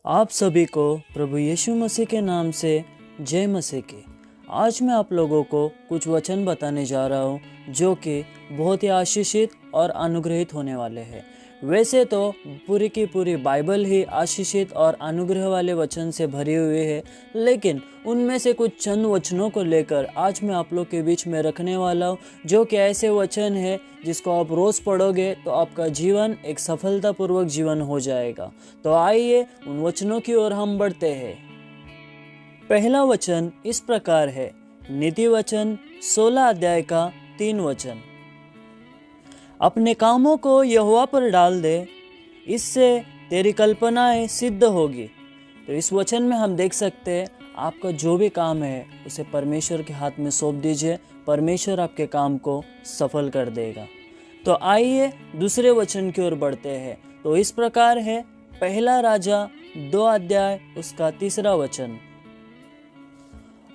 आप सभी को प्रभु यीशु मसीह के नाम से जय मसीह की। आज मैं आप लोगों को कुछ वचन बताने जा रहा हूँ जो कि बहुत ही आशीषित और अनुग्रहित होने वाले हैं। वैसे तो पूरी की पूरी बाइबल ही आशीषित और अनुग्रह वाले वचन से भरी हुई है, लेकिन उनमें से कुछ चंद वचनों को लेकर आज मैं आप लोग के बीच में रखने वाला हूँ, जो कि ऐसे वचन है जिसको आप रोज़ पढ़ोगे तो आपका जीवन एक सफलतापूर्वक जीवन हो जाएगा। तो आइए उन वचनों की ओर हम बढ़ते हैं। पहला वचन इस प्रकार है, नीति वचन 16 अध्याय का 3 वचन। अपने कामों को यहोवा पर डाल दे, इससे तेरी कल्पनाएं सिद्ध होगी। तो इस वचन में हम देख सकते हैं आपका जो भी काम है उसे परमेश्वर के हाथ में सौंप दीजिए, परमेश्वर आपके काम को सफल कर देगा। तो आइए दूसरे वचन की ओर बढ़ते हैं। तो इस प्रकार है, पहला राजा 2 अध्याय उसका 3 वचन।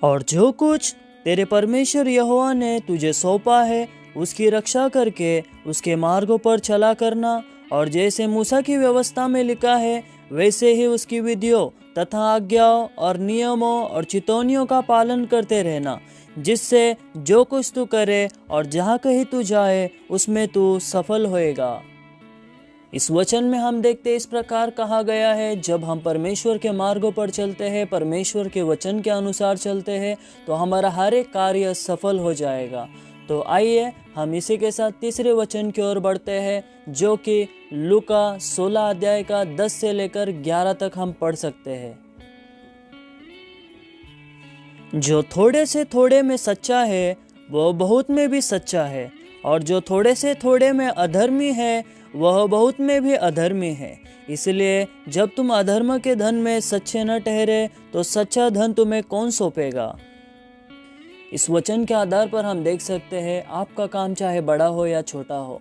और जो कुछ तेरे परमेश्वर यहोवा ने तुझे सौंपा है उसकी रक्षा करके उसके मार्गों पर चला करना, और जैसे मूसा की व्यवस्था में लिखा है वैसे ही उसकी विधियों तथा आज्ञाओं और नियमों और चितौनियों का पालन करते रहना, जिससे जो कुछ तू करे और जहाँ कहीं तू जाए उसमें तू सफल होएगा। इस वचन में हम देखते हैं इस प्रकार कहा गया है, जब हम परमेश्वर के मार्गों पर चलते हैं, परमेश्वर के वचन के अनुसार चलते हैं, तो हमारा हर एक कार्य सफल हो जाएगा। तो आइए हम इसी के साथ तीसरे वचन की ओर बढ़ते हैं, जो कि लूका 16 अध्याय का 10 से लेकर 11 तक हम पढ़ सकते हैं। जो थोड़े से थोड़े में सच्चा है वह बहुत में भी सच्चा है, और जो थोड़े से थोड़े में अधर्मी है वह बहुत में भी अधर्मी है। इसलिए जब तुम अधर्म के धन में सच्चे न ठहरे तो सच्चा धन तुम्हें कौन सौंपेगा। इस वचन के आधार पर हम देख सकते हैं आपका काम चाहे बड़ा हो या छोटा हो,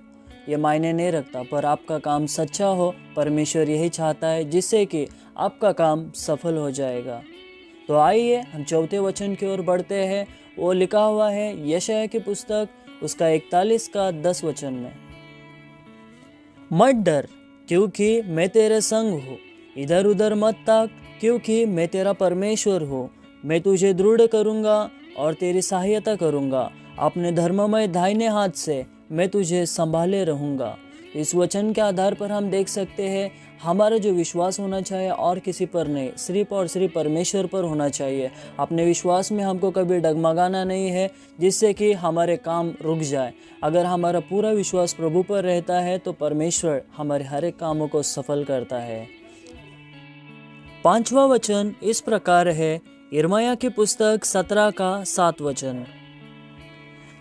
ये मायने नहीं रखता, पर आपका काम सच्चा हो, परमेश्वर यही चाहता है, जिससे कि आपका काम सफल हो जाएगा। तो आइए हम चौथे वचन की ओर बढ़ते हैं। वो लिखा हुआ है यशायाह की पुस्तक उसका 41 का 10 वचन में, मत डर क्योंकि मैं तेरे संग हूँ, इधर उधर मत ताक क्योंकि मैं तेरा परमेश्वर हूँ। मैं तुझे दृढ़ करूँगा और तेरी सहायता करूँगा, अपने धर्ममय दाहिने हाथ से मैं तुझे संभाले रहूँगा। इस वचन के आधार पर हम देख सकते हैं हमारा जो विश्वास होना चाहिए और किसी पर नहीं, सिर्फ और सिर्फ परमेश्वर पर होना चाहिए। अपने विश्वास में हमको कभी डगमगाना नहीं है जिससे कि हमारे काम रुक जाए। अगर हमारा पूरा विश्वास प्रभु पर रहता है तो परमेश्वर हमारे हर एक कामों को सफल करता है। 5वां वचन इस प्रकार है, यिर्मयाह की पुस्तक 17 का 7 वचन।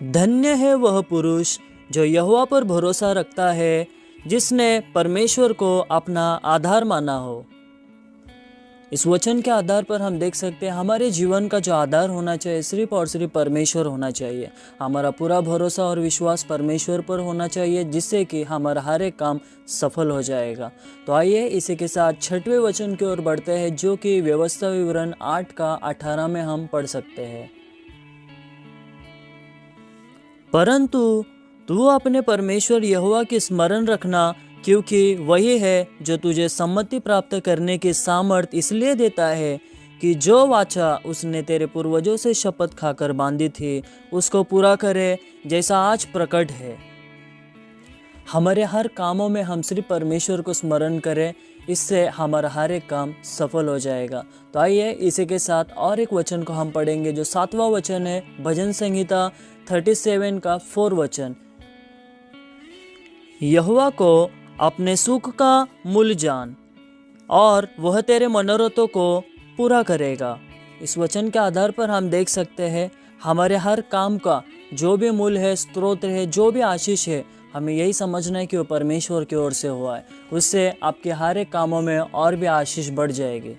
धन्य है वह पुरुष जो यहोवा पर भरोसा रखता है, जिसने परमेश्वर को अपना आधार माना हो। इस वचन के आधार पर हम देख सकते हैं हमारे जीवन का जो आधार होना चाहिए सिर्फ और सिर्फ परमेश्वर होना चाहिए। हमारा पूरा भरोसा और विश्वास परमेश्वर पर होना चाहिए, जिससे कि हमारा हर एक काम सफल हो जाएगा। तो आइए इसी के साथ 6वें वचन की ओर बढ़ते हैं, जो कि व्यवस्था विवरण 8 का 18 में हम पढ़ सकते हैं। परंतु तू अपने परमेश्वर यहोवा की स्मरण रखना, क्योंकि वही है जो तुझे सम्मति प्राप्त करने की सामर्थ इसलिए देता है कि जो वाचा उसने तेरे पूर्वजों से शपथ खाकर बांधी थी उसको पूरा करे, जैसा आज प्रकट है। हमारे हर कामों में हम सिर्फ परमेश्वर को स्मरण करें, इससे हमारा हर एक काम सफल हो जाएगा। तो आइए इसी के साथ और एक वचन को हम पढ़ेंगे, जो 7वां वचन है भजन संहिता 37 का 4 वचन। यहोवा को अपने सुख का मूल जान, और वह तेरे मनोरथों को पूरा करेगा। इस वचन के आधार पर हम देख सकते हैं हमारे हर काम का जो भी मूल है, स्रोत है, जो भी आशीष है, हमें यही समझना है कि वो परमेश्वर की ओर से हुआ है। उससे आपके हर एक कामों में और भी आशीष बढ़ जाएगी।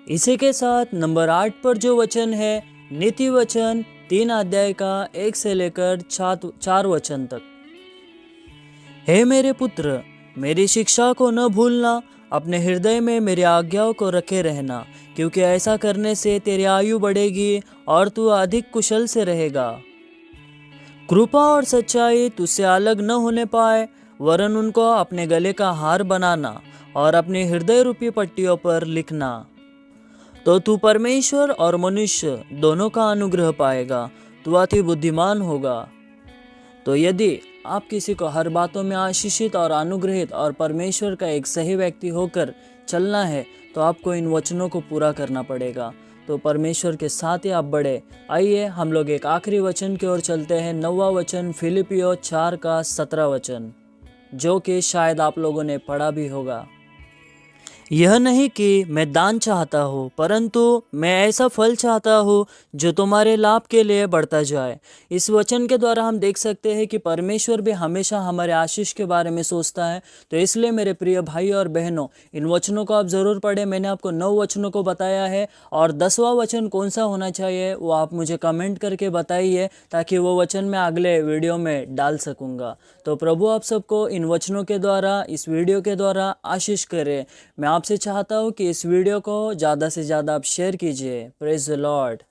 इसी के साथ नंबर 8 पर जो वचन है, नीति वचन 3 अध्याय का 1 से लेकर 4 वचन तक। हे मेरे पुत्र, मेरी शिक्षा को न भूलना, अपने हृदय में मेरी आज्ञाओं को रखे रहना, क्योंकि ऐसा करने से तेरी आयु बढ़ेगी और तू अधिक कुशल से रहेगा। कृपा और सच्चाई तुझसे अलग न होने पाए, वरन उनको अपने गले का हार बनाना और अपनी हृदय रूपी पट्टियों पर लिखना, तो तू परमेश्वर और मनुष्य दोनों का अनुग्रह पाएगा। तू अति बुद्धिमान होगा। तो यदि आप किसी को हर बातों में आशीषित और अनुग्रहित और परमेश्वर का एक सही व्यक्ति होकर चलना है, तो आपको इन वचनों को पूरा करना पड़ेगा। तो परमेश्वर के साथ ही आप बढ़े। आइए हम लोग एक आखिरी वचन की ओर चलते हैं। 9वां वचन फिलिपियो 4 का 17 वचन, जो कि शायद आप लोगों ने पढ़ा भी होगा। यह नहीं कि मैं दान चाहता हूँ, परंतु मैं ऐसा फल चाहता हूँ जो तुम्हारे लाभ के लिए बढ़ता जाए। इस वचन के द्वारा हम देख सकते हैं कि परमेश्वर भी हमेशा हमारे आशीष के बारे में सोचता है। तो इसलिए मेरे प्रिय भाई और बहनों, इन वचनों को आप ज़रूर पढ़ें। मैंने आपको 9 वचनों को बताया है, और 10वां वचन कौन सा होना चाहिए वो आप मुझे कमेंट करके बताइए, ताकि वो वचन मैं अगले वीडियो में डाल सकूँगा। तो प्रभु आप सबको इन वचनों के द्वारा, इस वीडियो के द्वारा आशीष करे। मैं आपसे चाहता हूँ कि इस वीडियो को ज़्यादा से ज़्यादा आप शेयर कीजिए। Praise the Lord.